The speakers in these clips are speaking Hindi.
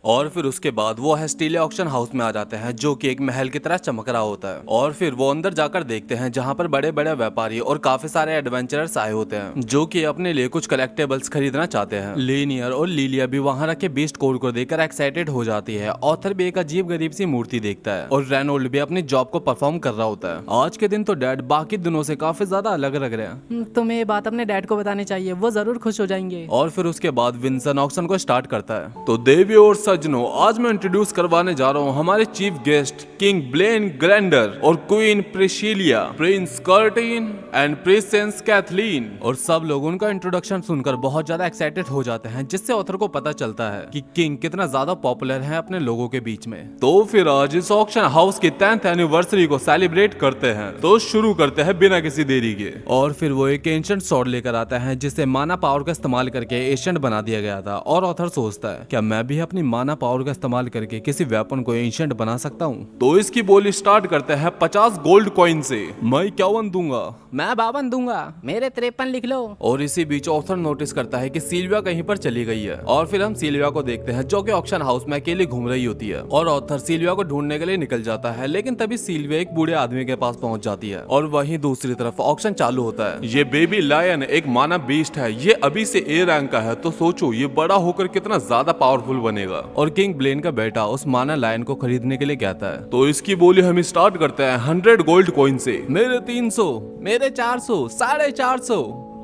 और फिर उसके बाद वो हेस्टिलिया ऑक्शन हाउस में आ जाते हैं, जो कि एक महल की तरह चमक रहा होता है। और फिर वो अंदर जाकर देखते हैं जहाँ पर बड़े बड़े व्यापारी और काफी सारे एडवेंचरर्स आए होते हैं, जो कि अपने लिए कुछ कलेक्टेबल्स खरीदना चाहते हैं। लीनियर और लीलिया भी वहाँ रखे बीस्ट कोड को देखकर एक्साइटेड हो जाती है। ऑथर भी एक अजीब गरीब सी मूर्ति देखता है और रेनोल्ड भी अपनी जॉब को परफॉर्म कर रहा होता है। आज के दिन तो डैड बाकी दिनों से काफी ज्यादा अलग लग रहे हैं। तुम्हें ये बात अपने डैड को बतानी चाहिए, वो जरूर खुश हो जाएंगे। और फिर उसके बाद विंसन ऑक्शन को स्टार्ट करता है। तो देवियों और सज्जनों, आज मैं इंट्रोड्यूस करवाने जा रहा हूँ हमारे chief guest king Blaine Grander और queen Priscilla, prince Curtin and princess Kathleen. और सब लोग उनका इंट्रोडक्शन सुनकर बहुत ज्यादा एक्साइटेड हो जाते हैं, जिससे ऑथर को पता चलता है कि किंग कितना ज्यादा पॉपुलर है अपने लोगों के बीच में। तो फिर आज इस ऑक्शन हाउस की 10th एनिवर्सरी को सेलिब्रेट करते हैं। तो शुरू करते हैं बिना किसी देरी के। और फिर वो एक एंशिएंट स्वॉर्ड लेकर आता है, जिसे माना पावर का इस्तेमाल करके एशियंट बना दिया गया था। और ऑथर सोचता है, क्या मैं भी अपनी माना पावर का इस्तेमाल करके किसी वेपन को एंशिएंट बना सकता हूँ? तो इसकी बोली स्टार्ट करते हैं 50 गोल्ड कॉइन से। मैं 51 दूंगा। मैं 52 दूंगा। मेरे 53 लिख लो। और इसी बीच ऑथर नोटिस करता है कि सिल्विया कहीं पर चली गई है। और फिर हम सिल्विया को देखते हैं, जो कि ऑक्शन हाउस में अकेली घूम रही होती है। और ऑथर सिल्विया को ढूंढने के लिए निकल जाता है, लेकिन तभी सिल्विया एक बूढ़े आदमी के पास पहुंच जाती है। और वहीं दूसरी तरफ ऑक्शन चालू होता है। ये बेबी लायन एक माना बीस्ट है, ये अभी से ए रैंक का है, तो सोचो ये बड़ा होकर कितना ज्यादा पावरफुल बनेगा। और किंग ब्लेन का बेटा उस माना लायन को खरीदने के लिए कहता है। तो इसकी बोली हम स्टार्ट करते हैं 100 गोल्ड कॉइन से। मेरे 300, मेरे 400, 450,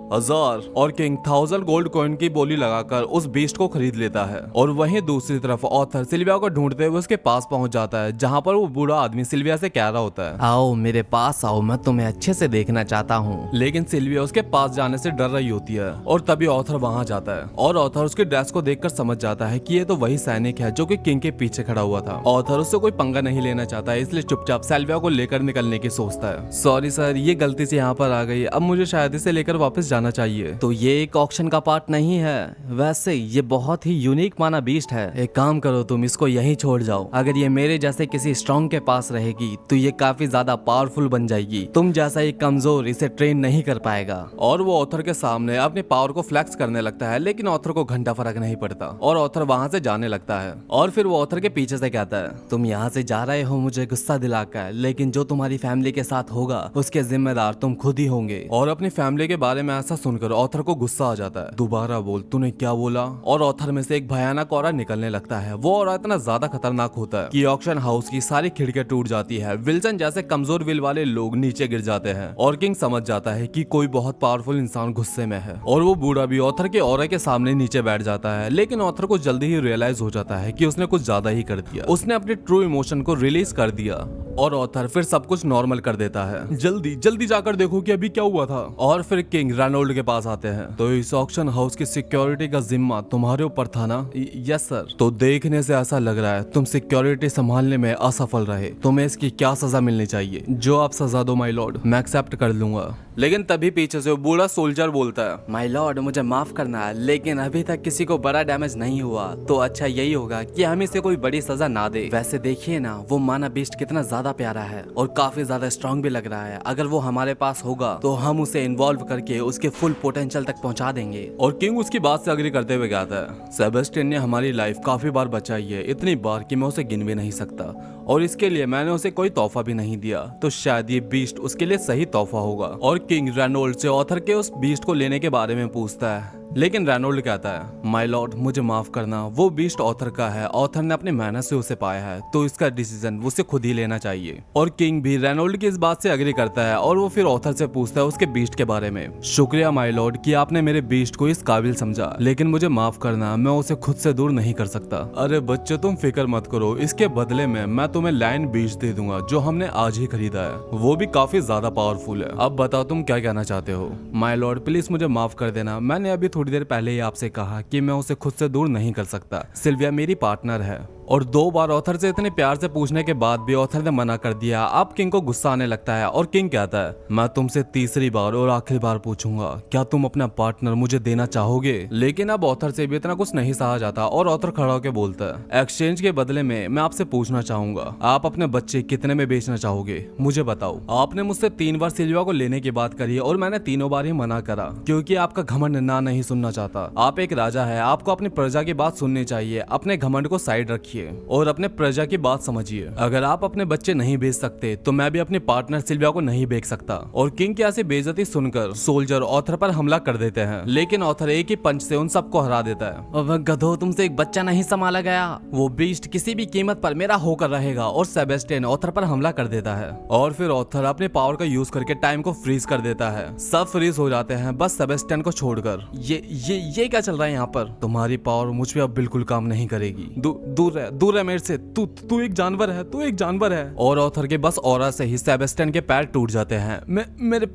1000। और किंग 1000 गोल्ड कॉइन की बोली लगाकर उस बीस्ट को खरीद लेता है। और वहीं दूसरी तरफ ऑथर सिल्विया को ढूंढते हुए उसके पास पहुंच जाता है, जहां पर वो बूढ़ा आदमी सिल्विया से कह रहा होता है, आओ मेरे पास आओ, मैं तुम्हें अच्छे से देखना चाहता हूँ। लेकिन सिल्विया उसके पास जाने से डर रही होती है। और तभी ऑथर वहां जाता है और ऑथर उसके ड्रेस को देखकर समझ जाता है कि ये तो वही सैनिक है जो कि किंग के पीछे खड़ा हुआ था। ऑथर उससे कोई पंगा नहीं लेना चाहता है, इसलिए चुपचाप सिल्विया को लेकर निकलने की सोचता है। सॉरी सर, ये गलती से यहाँ पर आ गई, अब मुझे शायद इसे लेकर वापस जाना चाहिए। तो ये एक ऑक्शन का पार्ट नहीं है, वैसे ये बहुत ही यूनिक माना बीस्ट है। एक काम करो, तुम इसको यहीं छोड़ जाओ। अगर ये मेरे जैसे किसी स्ट्रॉन्ग के पास रहेगी तो ये काफी ज्यादा पावरफुल बन जाएगी। तुम जैसा एक कमजोर इसे ट्रेन नहीं कर पाएगा। और वो ऑथर के सामने अपने पावर को फ्लेक्स करने लगता है, लेकिन ऑथर को घंटा फर्क नहीं पड़ता और ऑथर वहां से जाने लगता है। और फिर वो ऑथर के पीछे से कहता है, तुम यहाँ से जा रहे हो मुझे गुस्सा दिलाकर, लेकिन जो तुम्हारी फैमिली के साथ होगा उसके जिम्मेदार तुम खुद ही होंगे। और अपनी फैमिली के बारे में ऐसा सुनकर ऑथर को गुस्सा आ जाता है। दोबारा बोल, तूने क्या बोला? और ऑथर में से एक भयानक ऑरा निकलने लगता है। वो ऑरा इतना ज्यादा खतरनाक होता है कि ऑक्शन हाउस की सारी खिड़कियां टूट जाती है। विल्सन जैसे कमजोर विल वाले लोग नीचे गिर जाते हैं और किंग समझ जाता है कि कोई बहुत पावरफुल इंसान गुस्से में है। और वो बूढ़ा भी ऑथर के ऑरा के सामने नीचे बैठ जाता है, लेकिन ऑथर को जल्दी ही रियलाइज हो जाता है कि उसने कुछ ज्यादा ही कर दिया। उसने अपने ट्रू इमोशन को रिलीज कर दिया और ऑथर फिर सब कुछ नॉर्मल कर देता है। जल्दी जल्दी जाकर देखो कि अभी क्या हुआ था। और फिर किंग रेनोल्ड के पास आते हैं। तो इस ऑक्शन हाउस की सिक्योरिटी का जिम्मा तुम्हारे ऊपर था ना? Yes sir. तो देखने से ऐसा लग रहा है तुम सिक्योरिटी संभालने में असफल रहे। तुम्हें इसकी क्या सजा मिलनी चाहिए? जो आप सजा दो माय लॉर्ड, मैं एक्सेप्ट कर लूंगा। लेकिन तभी पीछे से वो बूढ़ा सोल्जर बोलता है, माय लॉर्ड मुझे माफ करना है, लेकिन अभी तक किसी को बड़ा डैमेज नहीं हुआ, तो अच्छा यही होगा कि हम इसे कोई बड़ी सजा ना दे। वैसे देखिए ना, वो माना बीस्ट कितना ज्यादा प्यारा है और काफी ज्यादा स्ट्रांग भी लग रहा है। अगर वो हमारे पास होगा तो हम उसे इन्वॉल्व करके उसके फुल पोटेंशियल तक पहुंचा देंगे। और किंग उसकी बात से अग्री करते हुए कहता है, सेबेस्टियन ने हमारी लाइफ काफी बार बचाई है, इतनी बार कि मैं उसे गिन भी नहीं सकता, और इसके लिए मैंने उसे कोई तोहफा भी नहीं दिया, तो शायद ये बीस्ट उसके लिए सही तोहफा होगा। और किंग रेनोल्ड से ऑथर के उस बीस्ट को लेने के बारे में पूछता है, लेकिन रेनोल्ड कहता है, माय लॉर्ड मुझे माफ करना, वो बीस्ट ऑथर का है, ऑथर ने अपनी मेहनत से उसे पाया है, तो इसका डिसीजन उसे खुद ही लेना चाहिए। और किंग भी रेनोल्ड की इस बात से अग्री करता है और वो फिर ऑथर से पूछता है उसके बीस्ट के बारे में। शुक्रिया माय लॉर्ड कि आपने मेरे बीस्ट को इस काबिल समझा, लेकिन मुझे माफ करना, मैं उसे खुद से दूर नहीं कर सकता। अरे बच्चे तुम फिक्र मत करो, इसके बदले में मैं तुम्हें लायन बीस्ट दे दूंगा जो हमने आज ही खरीदा है, वो भी काफी ज्यादा पावरफुल है। अब बताओ तुम क्या कहना चाहते हो? माय लॉर्ड प्लीज मुझे माफ कर देना, मैंने अभी थोड़ी देर पहले ही आपसे कहा कि मैं उसे खुद से दूर नहीं कर सकता। सिल्विया मेरी पार्टनर है और 2 बार ऑथर से इतने प्यार से पूछने के बाद भी ऑथर ने मना कर दिया। अब किंग को गुस्सा आने लगता है और किंग कहता है, मैं तुमसे तीसरी बार और आखिरी बार पूछूंगा, क्या तुम अपना पार्टनर मुझे देना चाहोगे? लेकिन अब ऑथर से भी इतना कुछ नहीं सहा जाता और ऑथर खड़ा होकर बोलता है, एक्सचेंज के बदले में मैं आपसे पूछना चाहूंगा, आप अपने बच्चे कितने में बेचना चाहोगे? मुझे बताओ। आपने मुझसे 3 बार सिल्विया को लेने की बात करी और मैंने तीनों बार ही मना करा क्योंकि आपका घमंड ना नहीं सुनना चाहता। आप एक राजा है, आपको अपनी प्रजा की बात सुननी चाहिए। अपने घमंड को साइड रखिए और अपने प्रजा की बात समझिए। अगर आप अपने बच्चे नहीं बेच सकते तो मैं भी अपनी पार्टनर सिल्विया को नहीं बेच सकता। और किंग की ऐसी बेइज्जती सुनकर सोल्जर ऑथर पर हमला कर देते हैं, लेकिन ऑथर एक ही पंच से उन सबको हरा देता है। वह गधो, तुमसे एक बच्चा नहीं संभाला गया। वो बीस्ट किसी भी कीमत पर मेरा होकर रहेगा। और सेबेस्टियन ऑथर पर हमला कर देता है और फिर ऑथर अपने पावर का यूज करके टाइम को फ्रीज कर देता है। सब फ्रीज हो जाते हैं बस सेबेस्टियन को छोड़कर। ये क्या चल रहा है यहाँ पर? तुम्हारी पावर मुझ पे अब बिल्कुल काम नहीं करेगी। दूर है मेरे से। तू एक जानवर है, तू एक जानवर है। और ऑथर के बस ऑरा से ही सेबेस्टियन के पैर टूट जाते हैं। मेरे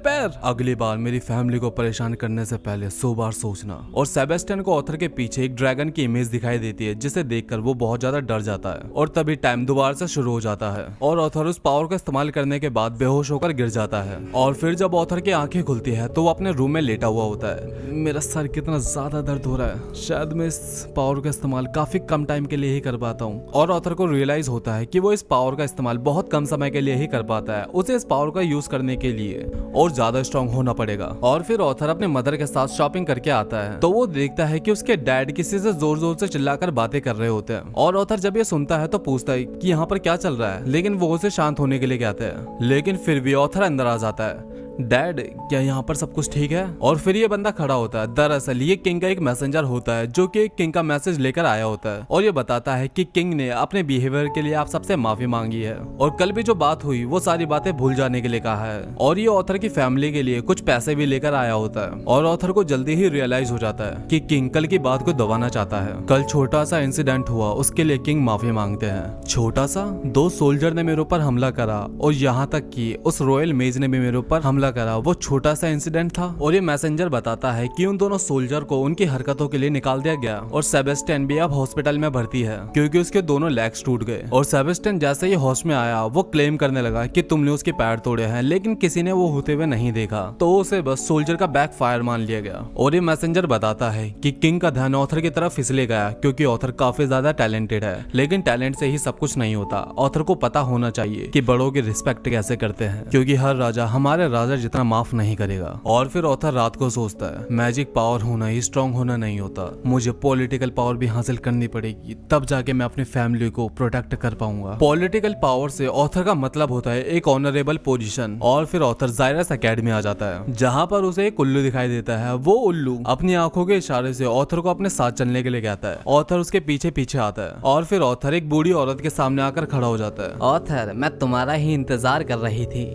पैर। अगली बार मेरी फैमिली को परेशान करने से पहले 100 बार सोचना। और सेबेस्टियन को ऑथर के पीछे एक ड्रैगन की इमेज दिखाई देती है जिसे देखकर वो बहुत ज्यादा डर जाता है। और तभी टाइम दोबारा से शुरू हो जाता है और ऑथर उस पावर का इस्तेमाल करने के बाद बेहोश होकर गिर जाता है। और फिर जब ऑथर की आंखें खुलती है तो वो अपने रूम में लेटा हुआ होता है। मेरा सर कितना ज्यादा दर्द हो रहा है। शायद मैं इस पावर का इस्तेमाल काफी कम टाइम के लिए ही कर पाता हूँ। और ऑथर को रियलाइज होता है कि वो इस पावर का इस्तेमाल बहुत कम समय के लिए ही कर पाता है। उसे इस पावर का यूज करने के लिए और ज्यादा स्ट्रांग होना पड़ेगा। और फिर ऑथर अपने मदर के साथ शॉपिंग करके आता है तो वो देखता है कि उसके डैड किसी से जोर जोर से चिल्लाकर बातें कर रहे होते हैं। और ऑथर जब ये सुनता है तो पूछता है कि यहाँ पर क्या चल रहा है, लेकिन वो उसे शांत होने के लिए कहते हैं। लेकिन फिर भी ऑथर अंदर आ जाता है। डैड, क्या यहाँ पर सब कुछ ठीक है? और फिर ये बंदा खड़ा होता है। दरअसल ये किंग का एक मैसेंजर होता है जो कि किंग का मैसेज लेकर आया होता है और ये बताता है कि किंग ने अपने बिहेवियर के लिए आप सबसे माफी मांगी है और कल भी जो बात हुई वो सारी बातें भूल जाने के लिए कहा है। और ये ऑथर की फैमिली के लिए कुछ पैसे भी लेकर आया होता है। और ऑथर को जल्दी ही रियलाइज हो जाता है कि किंग कल की बात को दबाना चाहता है। कल छोटा सा इंसिडेंट हुआ, उसके लिए किंग माफी मांगते हैं। छोटा सा? 2 सोल्जर ने मेरे ऊपर हमला करा और यहाँ तक कि उस रॉयल मेज ने भी मेरे ऊपर हमला करा, वो छोटा सा इंसिडेंट था। और ये मैसेंजर बताता है कि उन दोनों सोल्जर को उनकी हरकतों के लिए निकाल दिया गया और सेबेस्टियन भी अब हॉस्पिटल में भर्ती है क्योंकि उसके दोनों लेग्स टूट गए। और सेबेस्टियन जैसे ही होश में आया वो क्लेम करने लगा कि तुमने उसके पैर तोड़े हैं, लेकिन किसी ने वो होते हुए नहीं देखा तो उसे बस सोल्जर का बैक फायर मान लिया गया। और ये मैसेंजर बताता है कि किंग का ध्यान ऑथर की तरफ फिसले गया क्योंकि ऑथर काफी ज्यादा टैलेंटेड है, लेकिन टैलेंट से ही सब कुछ नहीं होता। ऑथर को पता होना चाहिए कि बड़ों की रिस्पेक्ट कैसे करते हैं क्योंकि हर राजा हमारे राजा जितना माफ नहीं करेगा। और फिर ऑथर रात को सोचता है, मैजिक पावर होना ही स्ट्रांग होना नहीं होता, मुझे पॉलिटिकल पावर भी हासिल करनी पड़ेगी, तब जाके मैं अपनी फैमिली को प्रोटेक्ट कर पाऊंगा। पॉलिटिकल पावर से ऑथर का मतलब होता है एक ऑनरेबल पोजीशन। और फिर ऑथर जायरस एकेडमी आ जाता है जहाँ पर उसे एक उल्लू दिखाई देता है। वो उल्लू अपनी आंखों के इशारे से ऑथर को अपने साथ चलने के लिए कहता है। ऑथर उसके पीछे पीछे आता है और फिर ऑथर एक बूढ़ी औरत के सामने आकर खड़ा हो जाता है। ऑथर, मैं तुम्हारा ही इंतजार कर रही थी।